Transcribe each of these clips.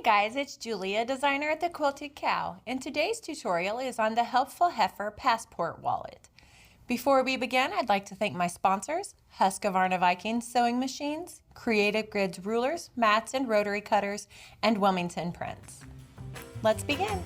guys, it's Julia, designer at the Quilted Cow, and today's tutorial is on the helpful Heifer Passport Wallet. Before we begin, I'd like to thank my sponsors, Husqvarna Viking Sewing Machines, Creative Grids Rulers, Mats and Rotary Cutters, and Wilmington Prints. Let's begin.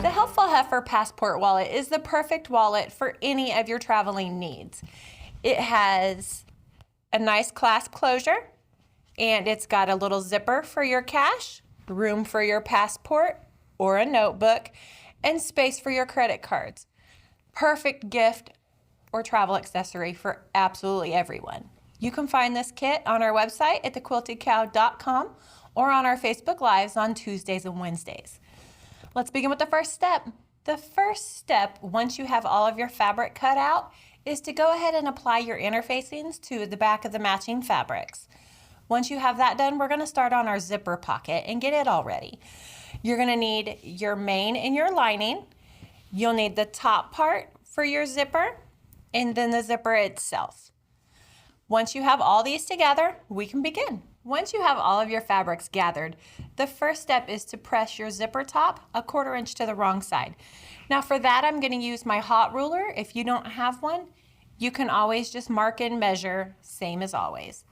The helpful Heifer Passport Wallet is the perfect wallet for any of your traveling needs. It has a nice clasp closure, and it's got a little zipper for your cash, room for your passport or a notebook, and space for your credit cards. Perfect gift or travel accessory for absolutely everyone. You can find this kit on our website at thequiltedcow.com or on our Facebook Lives on Tuesdays and Wednesdays. Let's begin with the first step. The first step, once you have all of your fabric cut out, is to go ahead and apply your interfacings to the back of the matching fabrics. Once you have that done, we're going to start on our zipper pocket and get it all ready. You're going to need your main and your lining. You'll need the top part for your zipper and then the zipper itself. Once you have all these together, we can begin. Once you have all of your fabrics gathered, the first step is to press your zipper top 1/4 inch to the wrong side. Now for that, I'm going to use my hot ruler. If you don't have one, you can always just mark and measure, same as always.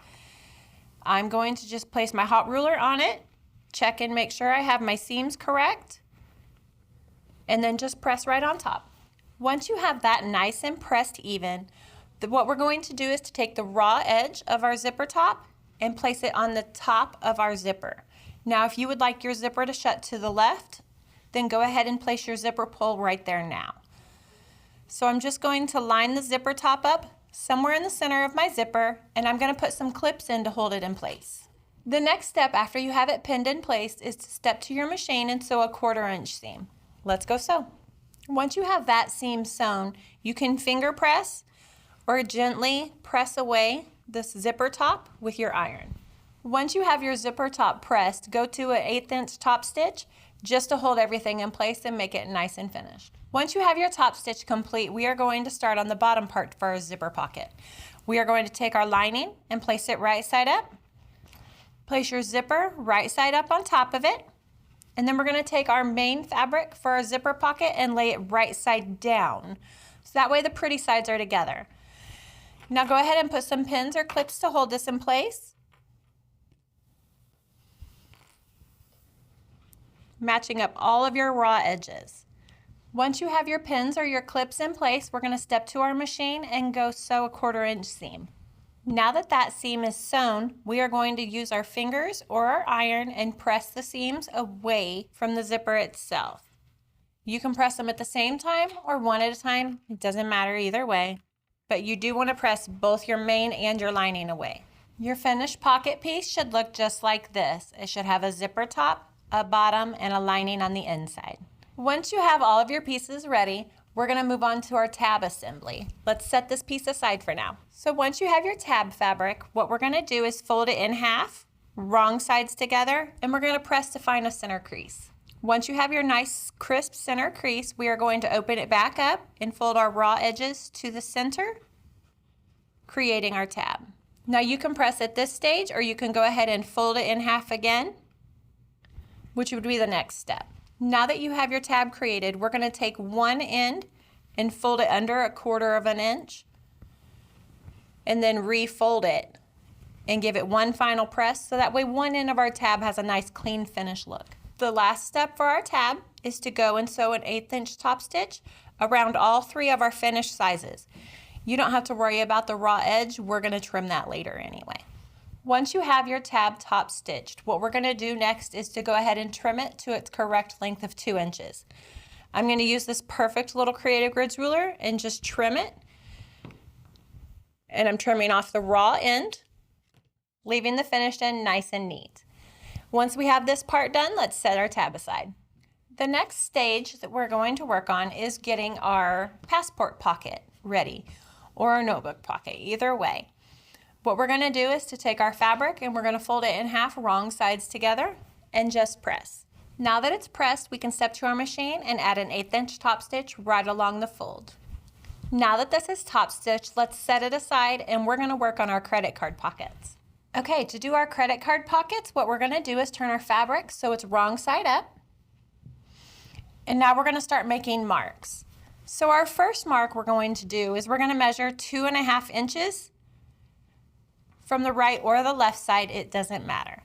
I'm going to just place my hot ruler on it, check and make sure I have my seams correct, and then just press right on top. Once you have that nice and pressed even, what we're going to do is to take the raw edge of our zipper top and place it on the top of our zipper. Now, if you would like your zipper to shut to the left, then go ahead and place your zipper pull right there now. So I'm just going to line the zipper top up somewhere in the center of my zipper, and I'm going to put some clips in to hold it in place. The next step after you have it pinned in place is to step to your machine and sew a 1/4 inch seam. Let's go sew. Once you have that seam sewn, you can finger press or gently press away this zipper top with your iron. Once you have your zipper top pressed, go to an 1/8 inch top stitch just to hold everything in place and make it nice and finished. Once you have your top stitch complete, we are going to start on the bottom part for our zipper pocket. We are going to take our lining and place it right side up. Place your zipper right side up on top of it. And then we're going to take our main fabric for our zipper pocket and lay it right side down. So that way the pretty sides are together. Now go ahead and put some pins or clips to hold this in place. Matching up all of your raw edges. Once you have your pins or your clips in place, we're going to step to our machine and go sew a 1/4 inch seam. Now that that seam is sewn, we are going to use our fingers or our iron and press the seams away from the zipper itself. You can press them at the same time or one at a time. It doesn't matter either way. But you do want to press both your main and your lining away. Your finished pocket piece should look just like this. It should have a zipper top, a bottom, and a lining on the inside. Once you have all of your pieces ready, we're going to move on to our tab assembly. Let's set this piece aside for now. So once you have your tab fabric, what we're going to do is fold it in half, wrong sides together, and we're going to press to find a center crease. Once you have your nice crisp center crease, we are going to open it back up and fold our raw edges to the center, creating our tab. Now you can press at this stage or you can go ahead and fold it in half again, which would be the next step. Now that you have your tab created, we're going to take one end and fold it under 1/4 inch and then refold it and give it one final press so that way one end of our tab has a nice clean finished look. The last step for our tab is to go and sew an 1/8 inch top stitch around all 3 of our finished sizes. You don't have to worry about the raw edge. We're going to trim that later anyway. Once you have your tab top stitched, what we're going to do next is to go ahead and trim it to its correct length of 2 inches. I'm going to use this perfect little Creative Grids ruler and just trim it. And I'm trimming off the raw end, leaving the finished end nice and neat. Once we have this part done, let's set our tab aside. The next stage that we're going to work on is getting our passport pocket ready, or our notebook pocket, either way. What we're going to do is to take our fabric and we're going to fold it in half, wrong sides together, and just press. Now that it's pressed, we can step to our machine and add an 1/8 inch top stitch right along the fold. Now that this is top stitched, let's set it aside and we're going to work on our credit card pockets. Okay, to do our credit card pockets, what we're going to do is turn our fabric so it's wrong side up. And now we're going to start making marks. So our first mark we're going to do is we're going to measure 2.5 inches from the right or the left side, it doesn't matter.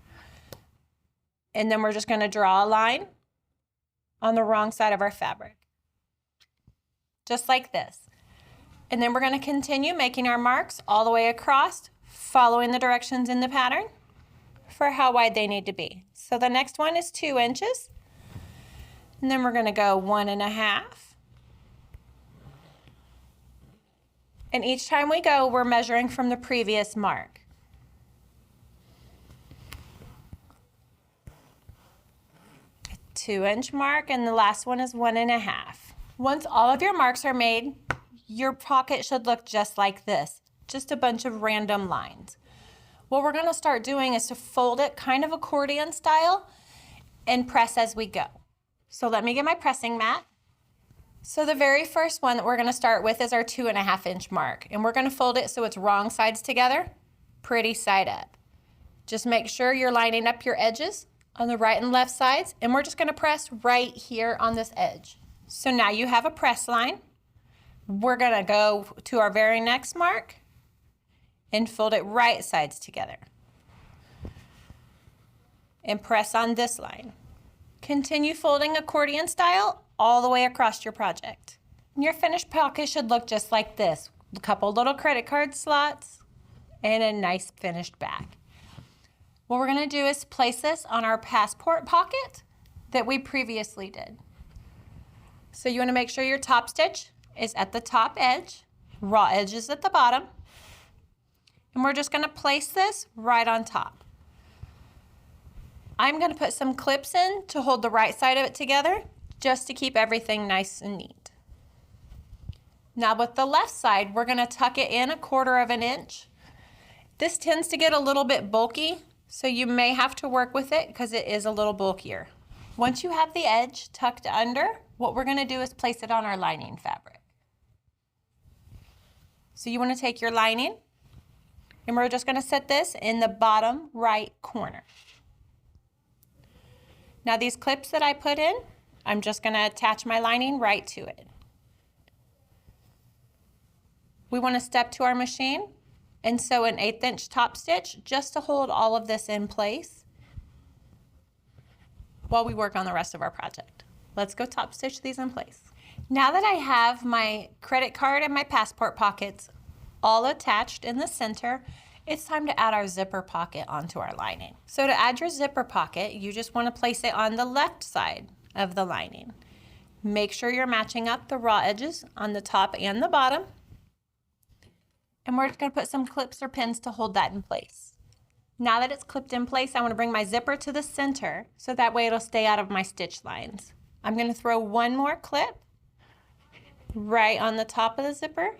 And then we're just going to draw a line on the wrong side of our fabric, just like this. And then we're going to continue making our marks all the way across, following the directions in the pattern for how wide they need to be. So the next one is 2 inches. And then we're going to go 1.5. And each time we go, we're measuring from the previous mark. A 2-inch mark, and the last one is 1.5. Once all of your marks are made, your pocket should look just like this, just a bunch of random lines. What we're going to start doing is to fold it kind of accordion style and press as we go. So let me get my pressing mat. So the very first one that we're going to start with is our 2.5 inch mark, and we're going to fold it so it's wrong sides together, pretty side up. Just make sure you're lining up your edges on the right and left sides, and we're just going to press right here on this edge. So now you have a press line. We're going to go to our very next mark and fold it right sides together and press on this line. Continue folding accordion style all the way across your project. Your finished pocket should look just like this. A couple little credit card slots and a nice finished back. What we're going to do is place this on our passport pocket that we previously did. So you want to make sure your top stitch is at the top edge, raw edge is at the bottom, and we're just going to place this right on top. I'm going to put some clips in to hold the right side of it together, just to keep everything nice and neat. Now with the left side, we're going to tuck it in 1/4 inch. This tends to get a little bit bulky, so you may have to work with it because it is a little bulkier. Once you have the edge tucked under, what we're going to do is place it on our lining fabric. So you want to take your lining, and we're just going to set this in the bottom right corner. Now these clips that I put in, I'm just going to attach my lining right to it. We want to step to our machine and sew an 1/8 inch top stitch just to hold all of this in place while we work on the rest of our project. Let's go top stitch these in place. Now that I have my credit card and my passport pockets all attached in the center, it's time to add our zipper pocket onto our lining. So to add your zipper pocket, you just want to place it on the left side of the lining. Make sure you're matching up the raw edges on the top and the bottom. And we're just going to put some clips or pins to hold that in place. Now that it's clipped in place, I want to bring my zipper to the center so that way it'll stay out of my stitch lines. I'm going to throw one more clip right on the top of the zipper.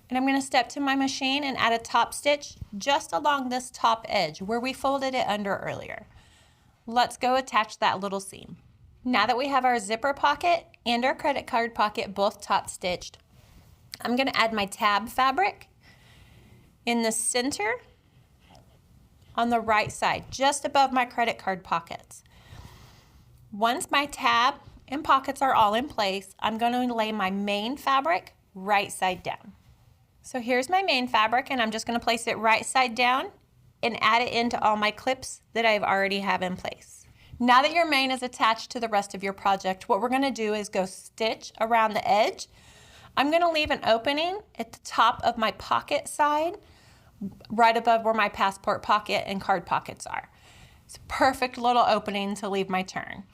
And I'm going to step to my machine and add a top stitch just along this top edge where we folded it under earlier. Let's go attach that little seam. Now that we have our zipper pocket and our credit card pocket both top stitched, I'm going to add my tab fabric in the center on the right side, just above my credit card pockets. Once my tab and pockets are all in place, I'm going to lay my main fabric right side down. So here's my main fabric, and I'm just going to place it right side down and add it into all my clips that I've already have in place. Now that your main is attached to the rest of your project, what we're going to do is go stitch around the edge. I'm going to leave an opening at the top of my pocket side, right above where my passport pocket and card pockets are. It's a perfect little opening to leave my turn.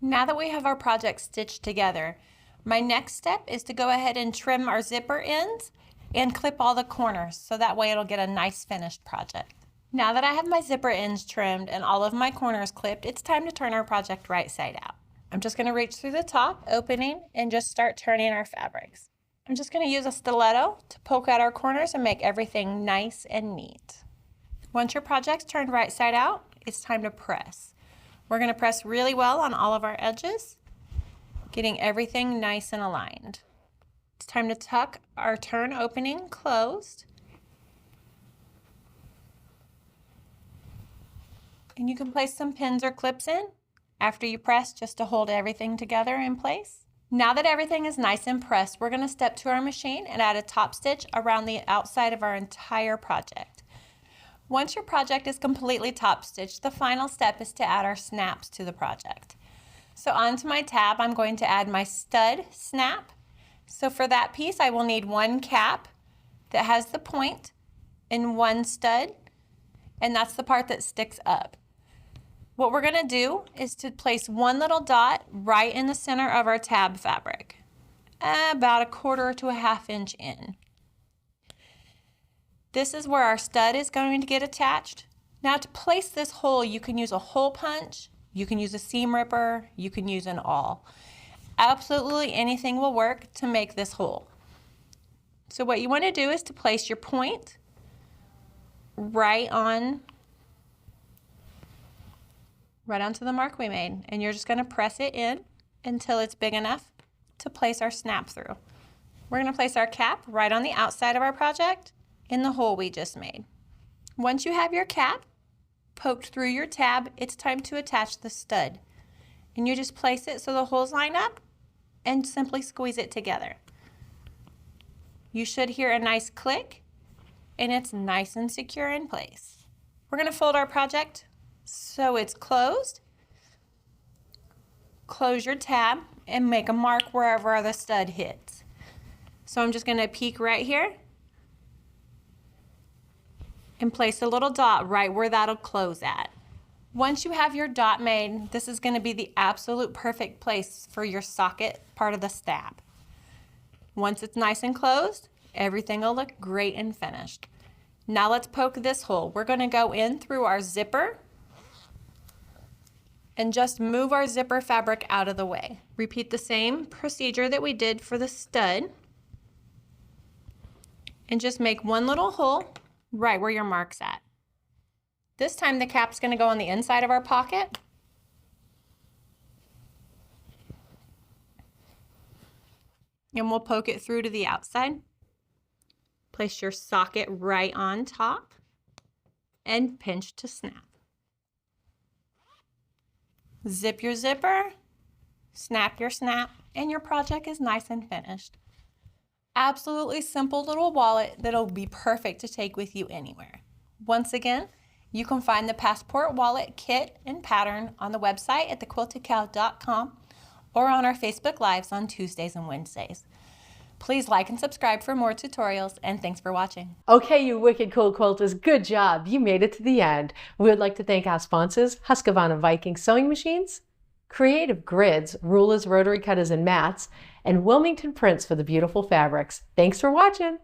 Now that we have our project stitched together, my next step is to go ahead and trim our zipper ends and clip all the corners so that way it'll get a nice finished project. Now that I have my zipper ends trimmed and all of my corners clipped, it's time to turn our project right side out. I'm just going to reach through the top opening and just start turning our fabrics. I'm just going to use a stiletto to poke out our corners and make everything nice and neat. Once your project's turned right side out, it's time to press. We're going to press really well on all of our edges, getting everything nice and aligned. It's time to tuck our turn opening closed. And you can place some pins or clips in after you press just to hold everything together in place. Now that everything is nice and pressed, we're going to step to our machine and add a top stitch around the outside of our entire project. Once your project is completely top stitched, the final step is to add our snaps to the project. So onto my tab, I'm going to add my stud snap. So for that piece, I will need one cap that has the point and one stud, and that's the part that sticks up. What we're going to do is to place one little dot right in the center of our tab fabric, about 1/4 to 1/2 inch in. This is where our stud is going to get attached. Now to place this hole, you can use a hole punch, you can use a seam ripper, you can use an awl. Absolutely anything will work to make this hole. So what you want to do is to place your point right onto the mark we made, and you're just going to press it in until it's big enough to place our snap through. We're going to place our cap right on the outside of our project in the hole we just made. Once you have your cap poked through your tab, it's time to attach the stud. And you just place it so the holes line up and simply squeeze it together. You should hear a nice click, and it's nice and secure in place. We're going to fold our project so it's closed. Close your tab and make a mark wherever the stud hits. So I'm just going to peek right here and place a little dot right where that'll close at. Once you have your dot made, this is going to be the absolute perfect place for your socket part of the snap. Once it's nice and closed, everything will look great and finished. Now let's poke this hole. We're going to go in through our zipper and just move our zipper fabric out of the way. Repeat the same procedure that we did for the stud and just make one little hole right where your mark's at. This time the cap's going to go on the inside of our pocket. And we'll poke it through to the outside. Place your socket right on top and pinch to snap. Zip your zipper, snap your snap, and your project is nice and finished. Absolutely simple little wallet that'll be perfect to take with you anywhere. Once again, you can find the Passport Wallet kit and pattern on the website at thequiltedcow.com or on our Facebook Lives on Tuesdays and Wednesdays. Please like and subscribe for more tutorials, and thanks for watching. Okay, you wicked cool quilters, good job. You made it to the end. We would like to thank our sponsors, Husqvarna Viking Sewing Machines, Creative Grids, rulers, rotary cutters, and mats, and Wilmington Prints for the beautiful fabrics. Thanks for watching.